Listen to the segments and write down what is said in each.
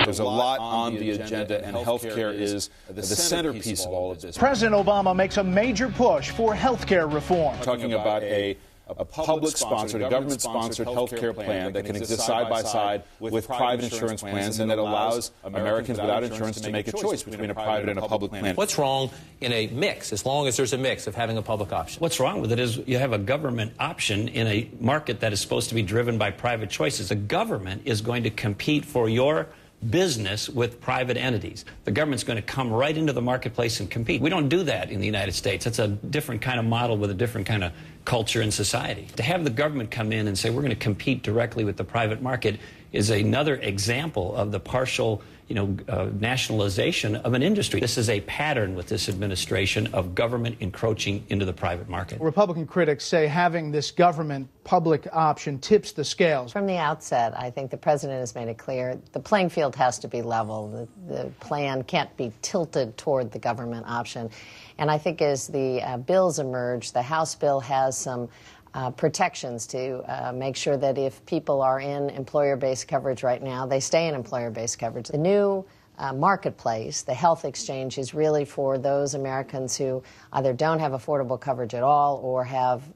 There's a lot on the agenda, and healthcare is the centerpiece of all of this. President Obama makes a major push for healthcare reform. We're talking about a public-sponsored, a government-sponsored health care plan that can exist side by side with private insurance plans, and that allows Americans without insurance to make a choice between a private and a public plan. What's wrong in a mix, as long as there's a mix of having a public option? What's wrong with it is you have a government option in a market that is supposed to be driven by private choices. The government is going to compete for your business with private entities. The government's going to come right into the marketplace and compete. We don't do that in the United States. That's a different kind of model with a different kind of culture and society. To have the government come in and say we're going to compete directly with the private market is another example of the partial, nationalization of an industry. This is a pattern with this administration of government encroaching into the private market. Republican critics say having this government public option tips the scales. From the outset, I think the president has made it clear the playing field has to be level. The plan can't be tilted toward the government option. And I think as the bills emerge, the House bill has some protections to make sure that if people are in employer-based coverage right now, they stay in employer-based coverage. The new marketplace, the health exchange, is really for those Americans who either don't have affordable coverage at all or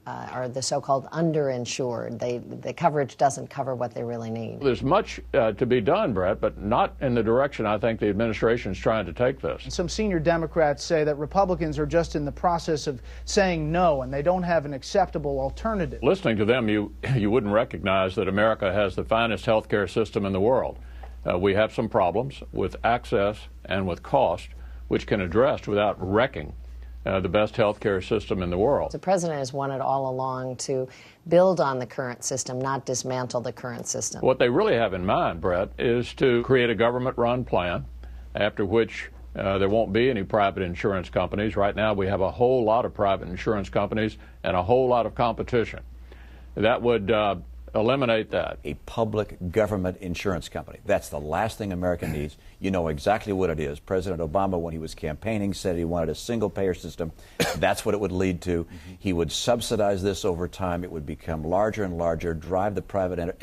are the so-called underinsured. The coverage doesn't cover what they really need. There's much to be done, Brett, but not in the direction I think the administration is trying to take this. Some senior Democrats say that Republicans are just in the process of saying no, and they don't have an acceptable alternative. Listening to them, you wouldn't recognize that America has the finest health care system in the world. We have some problems with access and with cost, which can address without wrecking the best health care system in the world. The president has wanted all along to build on the current system, not dismantle the current system. What they really have in mind, Brett, is to create a government-run plan, after which there won't be any private insurance companies. Right now we have a whole lot of private insurance companies and a whole lot of competition. That would eliminate that. A public government insurance company. That's the last thing America needs. You know exactly what it is. President Obama, when he was campaigning, said he wanted a single-payer system. That's what it would lead to. He would subsidize this over time. It would become larger and larger, drive the private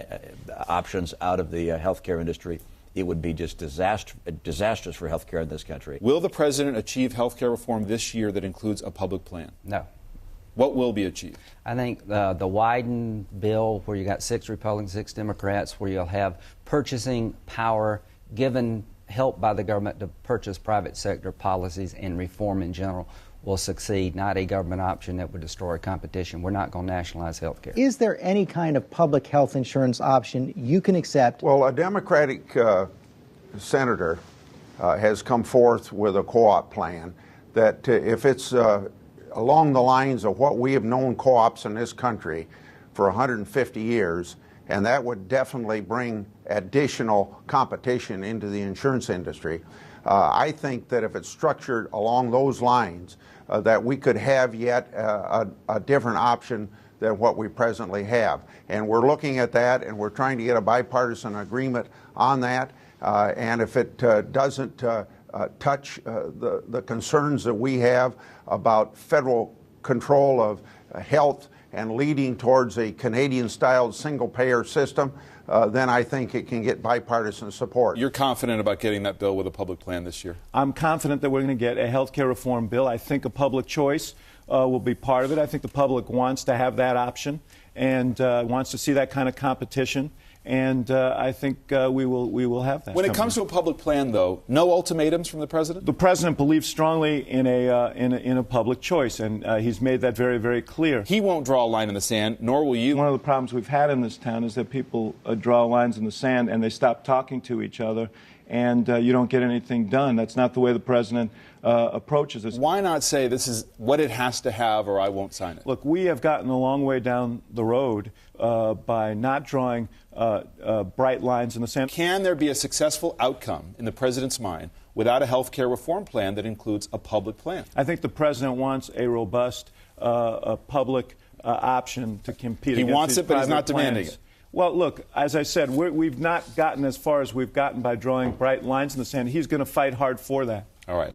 options out of the healthcare industry. It would be just disastrous for healthcare in this country. Will the president achieve healthcare reform this year that includes a public plan? No. What will be achieved? I think the Wyden bill, where you got 6 Republicans, 6 Democrats, where you'll have purchasing power given help by the government to purchase private sector policies and reform in general, will succeed, not a government option that would destroy competition. We're not going to nationalize health care. Is there any kind of public health insurance option you can accept? Well, a Democratic senator has come forth with a co-op plan that if it's along the lines of what we have known co-ops in this country for 150 years, and that would definitely bring additional competition into the insurance industry. I think that if it's structured along those lines, that we could have yet a different option than what we presently have. And we're looking at that, and we're trying to get a bipartisan agreement on that. And if it doesn't touch the concerns that we have about federal control of health and leading towards a Canadian-style single-payer system, then I think it can get bipartisan support. You're confident about getting that bill with a public plan this year? I'm confident that we're going to get a health care reform bill. I think a public choice will be part of it. I think the public wants to have that option and wants to see that kind of competition. And I think we will have that. When it comes to a public plan, though, no ultimatums from the president? The president believes strongly in a public choice, and he's made that very, very clear. He won't draw a line in the sand, nor will you. One of the problems we've had in this town is that people draw lines in the sand and they stop talking to each other, and you don't get anything done. That's not the way the president approaches this. Why not say this is what it has to have, or I won't sign it? Look, we have gotten a long way down the road by not drawing bright lines in the sand. Can there be a successful outcome in the president's mind without a health care reform plan that includes a public plan? I think the president wants a robust public option to compete against these private plans. He wants it, but he's not demanding it. Well, look, as I said, we've not gotten as far as we've gotten by drawing bright lines in the sand. He's going to fight hard for that. All right.